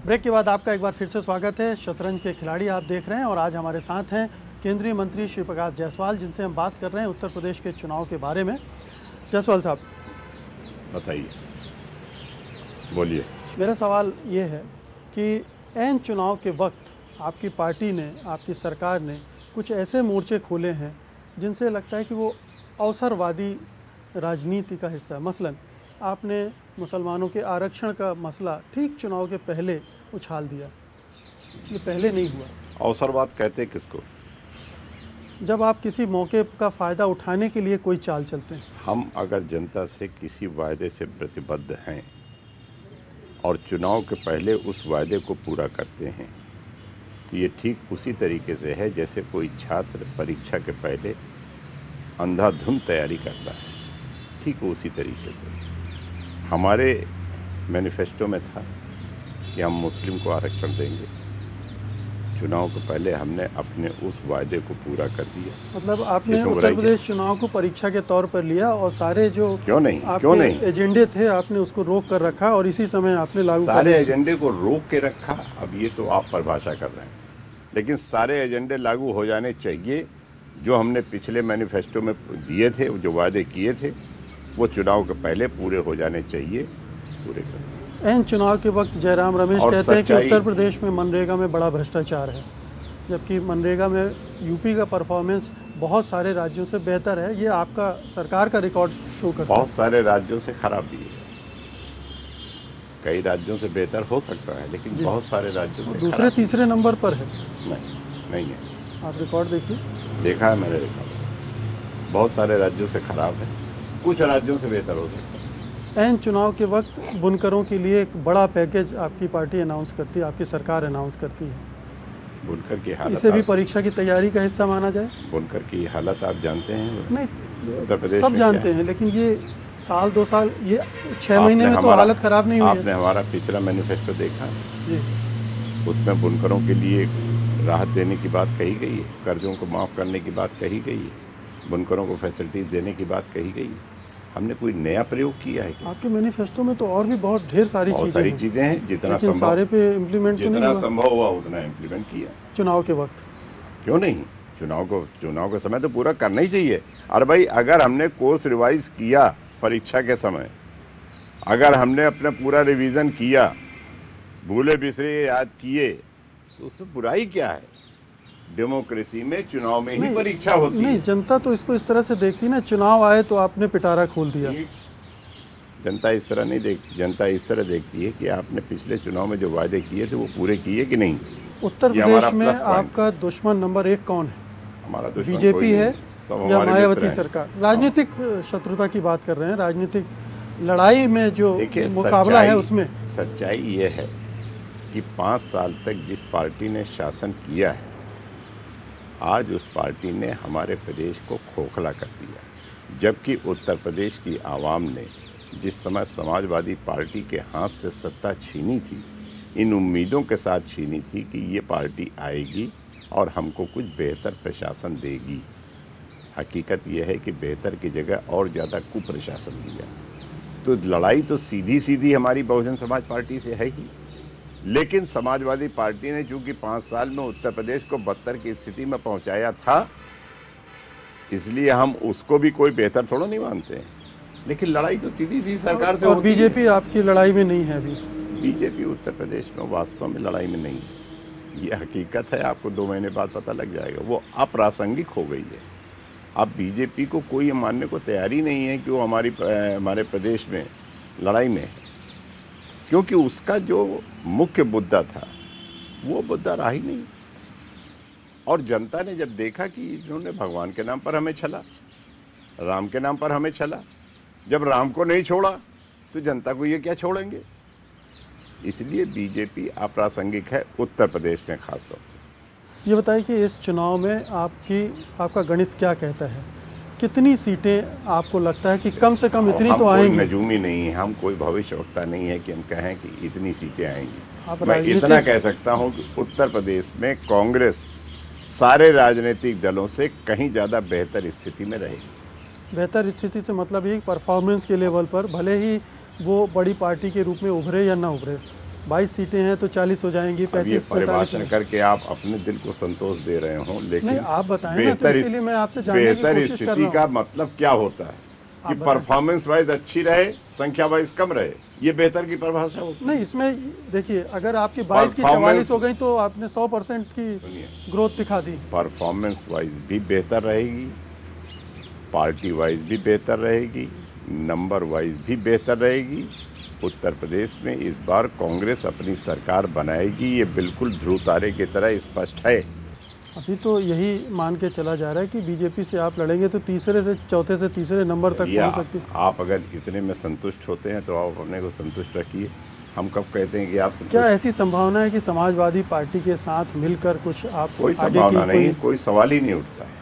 Break के बाद आपका एक बार फिर से स्वागत है। शतरंज के खिलाड़ी आप देख रहे हैं और आज हमारे साथ हैं केंद्रीय मंत्री श्री प्रकाश जायसवाल, जिनसे हम बात कर रहे हैं उत्तर प्रदेश के चुनाव के बारे में। जायसवाल साहब, बताइए, बोलिए। मेरा सवाल ये है कि ऐन चुनाव के वक्त आपकी पार्टी ने, आपकी सरकार ने कुछ ऐसे मोर्चे खोले हैं जिनसे लगता है कि वो अवसरवादी राजनीति का हिस्सा है। मसलन आपने मुसलमानों के आरक्षण का मसला ठीक चुनाव के पहले उछाल दिया। ये पहले नहीं हुआ। अवसरवाद कहते किसको? जब आप किसी मौके का फ़ायदा उठाने के लिए कोई चाल चलते हैं। हम अगर जनता से किसी वायदे से प्रतिबद्ध हैं और चुनाव के पहले उस वायदे को पूरा करते हैं तो ये ठीक उसी तरीके से है जैसे कोई छात्र परीक्षा के पहले अंधाधुंध तैयारी करता है। ठीक उसी तरीके से हमारे मैनिफेस्टो में था कि हम मुस्लिम को आरक्षण देंगे। चुनाव के पहले हमने अपने उस वायदे को पूरा कर दिया। मतलब आपने उत्तर प्रदेश चुनाव को परीक्षा के तौर पर लिया और सारे जो क्यों नहीं एजेंडे थे आपने उसको रोक कर रखा और इसी समय आपने लागू सारे एजेंडे को रोक के रखा। अब ये तो आप परिभाषा कर रहे हैं, लेकिन सारे एजेंडे लागू हो जाने चाहिए। जो हमने पिछले मैनिफेस्टो में दिए थे, जो वायदे किए थे, वो चुनाव के पहले पूरे हो जाने चाहिए, पूरे कर। ऐन चुनाव के वक्त जयराम रमेश कहते हैं कि उत्तर प्रदेश में मनरेगा में बड़ा भ्रष्टाचार है, जबकि मनरेगा में यूपी का परफॉर्मेंस बहुत सारे राज्यों से बेहतर है। ये आपका सरकार का रिकॉर्ड शो करता है। बहुत सारे राज्यों से खराब भी है। कई राज्यों से बेहतर हो सकता है, लेकिन बहुत सारे राज्यों से दूसरे तीसरे नंबर पर है। नहीं है। आप रिकॉर्ड देखिए। देखा है मैंने रिकॉर्ड। बहुत सारे राज्यों से खराब है, कुछ राज्यों से बेहतर हो सकता है। ऐन चुनाव के वक्त बुनकरों के लिए एक बड़ा पैकेज आपकी पार्टी अनाउंस करती है, आपकी सरकार अनाउंस करती है। बुनकर की हालत, इसे भी परीक्षा की तैयारी का हिस्सा माना जाए? बुनकर की हालत आप जानते हैं? नहीं, उत्तर प्रदेश सब जानते हैं, लेकिन ये साल 2 साल, ये 6 महीने में तो हालत खराब नहीं हुई है। आपने हमारा पिछला मैनिफेस्टो देखा जी। उसमें बुनकरों के लिए राहत देने की बात कही गई है, कर्जों को माफ़ करने की बात कही गई है, बुनकरों को फैसिलिटीज देने की बात कही गई है। हमने कोई नया प्रयोग किया है क्या? आपके मैनिफेस्टो में तो और भी बहुत ढेर सारी चीजें हैं, जितना संभव सारे पे इम्प्लीमेंट जितना संभव हुआ उतना इम्प्लीमेंट किया। चुनाव के वक्त क्यों नहीं? चुनाव के समय तो पूरा करना ही चाहिए। अरे भाई, अगर हमने कोर्स रिवाइज किया परीक्षा के समय, अगर हमने अपना पूरा रिवीजन किया, भूले बिसरे याद किए, तो उसमें बुराई क्या है? डेमोक्रेसी में चुनाव में ही परीक्षा होती है। नहीं, जनता तो इसको इस तरह से देखती ना, चुनाव आए तो आपने पिटारा खोल दिया। जनता इस तरह नहीं देखती। जनता इस तरह देखती है कि आपने पिछले चुनाव में जो वायदे किए थे वो पूरे किए कि नहीं। उत्तर प्रदेश में आपका दुश्मन नंबर 1 कौन है? हमारा दुश्मन बीजेपी है या मायावती सरकार? राजनीतिक शत्रुता की बात कर रहे हैं, राजनीतिक लड़ाई में जो मुकाबला है उसमें सच्चाई ये है कि 5 साल तक जिस पार्टी ने शासन किया है, आज उस पार्टी ने हमारे प्रदेश को खोखला कर दिया। जबकि उत्तर प्रदेश की आवाम ने जिस समय समाजवादी पार्टी के हाथ से सत्ता छीनी थी, इन उम्मीदों के साथ छीनी थी कि ये पार्टी आएगी और हमको कुछ बेहतर प्रशासन देगी। हकीकत यह है कि बेहतर की जगह और ज़्यादा कुप्रशासन दिया। तो लड़ाई तो सीधी सीधी हमारी बहुजन समाज पार्टी से है ही, लेकिन समाजवादी पार्टी ने चूंकि 5 साल में उत्तर प्रदेश को बदतर की स्थिति में पहुंचाया था, इसलिए हम उसको भी कोई बेहतर थोड़ा नहीं मानते हैं। लेकिन लड़ाई तो सीधी सीधी सरकार से होती है। बीजेपी आपकी लड़ाई में नहीं है अभी? बीजेपी उत्तर प्रदेश में वास्तव में लड़ाई में नहीं है, ये हकीकत है। आपको 2 महीने बाद पता लग जाएगा। वो अप्रासंगिक हो गई है। अब बीजेपी को कोई मानने को तैयारी नहीं है कि वो हमारे प्रदेश में लड़ाई में है, क्योंकि उसका जो मुख्य मुद्दा था वो मुद्दा रहा ही नहीं। और जनता ने जब देखा कि इन्होंने भगवान के नाम पर हमें छला, राम के नाम पर हमें छला, जब राम को नहीं छोड़ा तो जनता को ये क्या छोड़ेंगे? इसलिए बीजेपी अप्रासंगिक है उत्तर प्रदेश में खास तौर से। ये बताइए कि इस चुनाव में आपका गणित क्या कहता है? कितनी सीटें आपको लगता है कि कम से कम इतनी तो आएंगी? कोई नजूमी नहीं है, हम कोई भविष्यवक्ता नहीं है कि हम कहें कि इतनी सीटें आएंगी। मैं इतना कह सकता हूं कि उत्तर प्रदेश में कांग्रेस सारे राजनीतिक दलों से कहीं ज़्यादा बेहतर स्थिति में रहेगी। बेहतर स्थिति से मतलब ये परफॉर्मेंस के लेवल पर, भले ही वो बड़ी पार्टी के रूप में उभरे या ना उभरे, 22 सीटें हैं तो 40 हो जाएंगी, अब ये 35 परिभाषण करके आप अपने दिल को संतोष दे रहे हो, लेकिन नहीं आप बताएं ना, तो इसीलिए मैं आपसे जानने की बेहतर कोशिश कर रहा स्थिति हूं। का मतलब क्या होता है कि परफॉर्मेंस वाइज अच्छी रहे, संख्या वाइज कम रहे, ये बेहतर की परिभाषा होती है। नहीं, इसमें देखिए अगर आपकी 22 की 44 हो गई तो आपने 100% की ग्रोथ दिखा दी। परफॉर्मेंस वाइज भी बेहतर रहेगी, पार्टी वाइज भी बेहतर रहेगी, नंबर वाइज भी बेहतर रहेगी। उत्तर प्रदेश में इस बार कांग्रेस अपनी सरकार बनाएगी, ये बिल्कुल ध्रुव तारे की तरह स्पष्ट है। अभी तो यही मान के चला जा रहा है कि बीजेपी से आप लड़ेंगे तो तीसरे से चौथे से तीसरे नंबर तक पहुंच सकती है। आप अगर इतने में संतुष्ट होते हैं तो आप अपने को संतुष्ट रखिए। हम कब कहते हैं कि आप संतुष्ट? क्या ऐसी संभावना है कि समाजवादी पार्टी के साथ मिलकर कुछ आप कोई संभावना नहीं, कोई सवाल ही नहीं उठता है।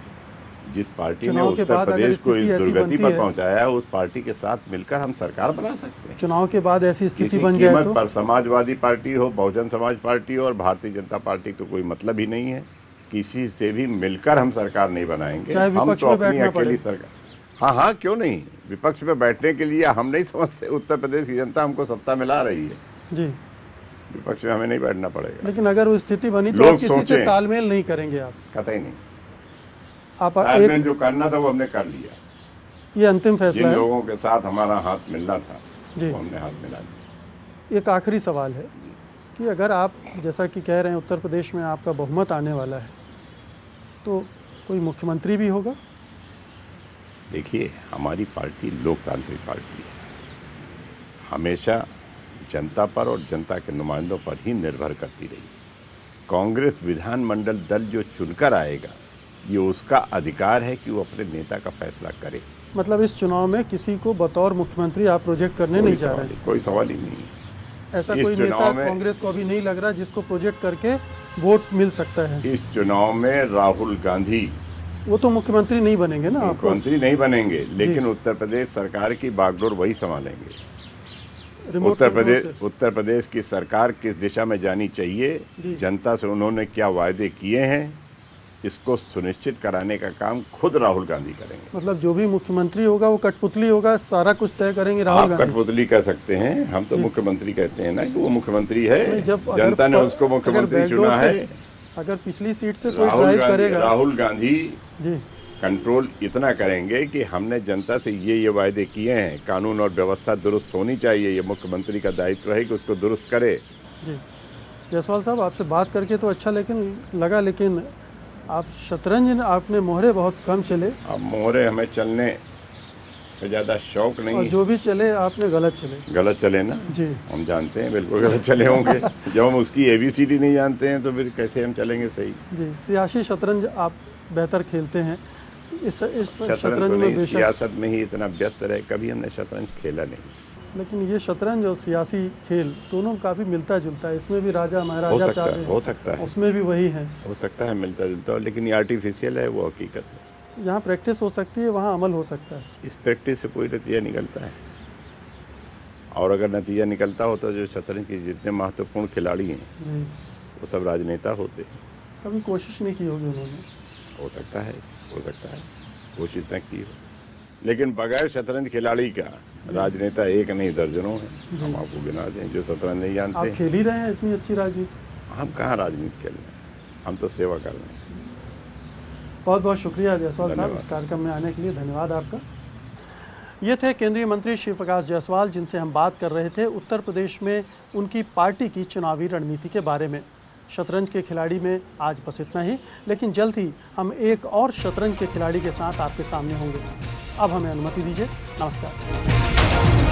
जिस पार्टी ने उत्तर प्रदेश को इस दुर्गति पर पहुंचाया है, उस पार्टी के साथ मिलकर हम सरकार बना सकते हैं। चुनाव के बाद ऐसी स्थिति बन जाए तो पर समाजवादी पार्टी हो, बहुजन समाज पार्टी हो और भारतीय जनता पार्टी तो कोई मतलब ही नहीं है। किसी से भी मिलकर हम सरकार नहीं बनाएंगे, हम तो अपनी अकेली सरकार। हाँ हाँ, क्यों नहीं, विपक्ष में बैठने के लिए हम नहीं समझते, उत्तर प्रदेश की जनता हमको सत्ता मिला रही है जी, विपक्ष में हमें नहीं बैठना पड़ेगा। लेकिन अगर वो स्थिति बनी तो आप किसी से तालमेल नहीं करेंगे? आप कतई नहीं। आप तालमेल जो करना था वो हमने कर लिया, ये अंतिम फैसला है। जिन लोगों के साथ हमारा हाथ मिलना था वो हमने हाथ मिला दिया। एक आखिरी सवाल है कि अगर आप जैसा कि कह रहे हैं उत्तर प्रदेश में आपका बहुमत आने वाला है तो कोई मुख्यमंत्री भी होगा? देखिए, हमारी पार्टी लोकतांत्रिक पार्टी है, हमेशा जनता पर और जनता के नुमाइंदों पर ही निर्भर करती रही। कांग्रेस विधानमंडल दल जो चुनकर आएगा, ये उसका अधिकार है कि वो अपने नेता का फैसला करे। मतलब इस चुनाव में किसी को बतौर मुख्यमंत्री आप प्रोजेक्ट करने नहीं जा रहे? कोई सवाल ही नहीं है। ऐसा कोई नेता कांग्रेस को अभी नहीं लग रहा जिसको प्रोजेक्ट करके वोट मिल सकता है? इस चुनाव में राहुल गांधी, वो तो मुख्यमंत्री नहीं बनेंगे ना, मुख्यमंत्री नहीं बनेंगे, लेकिन उत्तर प्रदेश सरकार की बागडोर वही संभालेंगे। उत्तर प्रदेश की सरकार किस दिशा में जानी चाहिए, जनता से उन्होंने क्या वायदे किए हैं, इसको सुनिश्चित कराने का काम खुद राहुल गांधी करेंगे। मतलब जो भी मुख्यमंत्री होगा वो कठपुतली होगा, सारा कुछ तय करेंगे राहुल गांधी? कठपुतली कह सकते हैं, हम तो मुख्यमंत्री कहते हैं ना कि वो मुख्यमंत्री है, जनता ने उसको मुख्यमंत्री चुना है। अगर पिछली सीट से कोई ड्राइव करेगा, राहुल गांधी जी कंट्रोल इतना करेंगे कि हमने जनता से ये वायदे किए हैं, कानून और व्यवस्था दुरुस्त होनी चाहिए, ये मुख्यमंत्री का दायित्व है कि उसको दुरुस्त करे। जी जायसवाल साहब, आपसे बात करके तो अच्छा लेकिन आप शतरंज आपने मोहरे बहुत कम चले। अब मोहरे हमें चलने पे ज़्यादा शौक नहीं है, जो भी चले आपने गलत चले ना जी, हम जानते हैं बिल्कुल गलत चले होंगे। जब हम उसकी ABCD नहीं जानते हैं तो फिर कैसे हम चलेंगे सही? जी, सियासी शतरंज आप बेहतर खेलते हैं। इस शतरंज में सियासत में ही इतना व्यस्त रहे, कभी हमने शतरंज खेला नहीं। लेकिन ये शतरंज और सियासी खेल दोनों काफ़ी मिलता जुलता है, इसमें भी राजा महाराजा हो सकता है, उसमें भी वही है, हो सकता है मिलता जुलता, लेकिन ये आर्टिफिशियल है, वो हकीकत है। यहाँ प्रैक्टिस हो सकती है, वहाँ अमल हो सकता है। इस प्रैक्टिस से कोई नतीजा निकलता है, और अगर नतीजा निकलता हो तो जो शतरंज के जितने महत्वपूर्ण खिलाड़ी हैं वो सब राजनेता होते हैं। कभी कोशिश नहीं की होगी उन्होंने? हो सकता है कोशिश न की हो, लेकिन बगैर शतरंज खिलाड़ी का राजनेता एक नहीं दर्जनों है, हम आपको गिना दें जो शतरंज नहीं जानते। आप खेल ही रहे हैं इतनी अच्छी राजनीति? हम कहाँ राजनीति खेल रहे हैं, हम तो सेवा कर रहे हैं। बहुत बहुत शुक्रिया जायसवाल साहब, इस कार्यक्रम में आने के लिए धन्यवाद आपका। ये थे केंद्रीय मंत्री श्री प्रकाश जायसवाल, जिनसे हम बात कर रहे थे उत्तर प्रदेश में उनकी पार्टी की चुनावी रणनीति के बारे में। शतरंज के खिलाड़ी में आज बस इतना ही, लेकिन जल्द ही हम एक और शतरंज के खिलाड़ी के साथ आपके सामने होंगे। अब हमें अनुमति दीजिए, नमस्कार।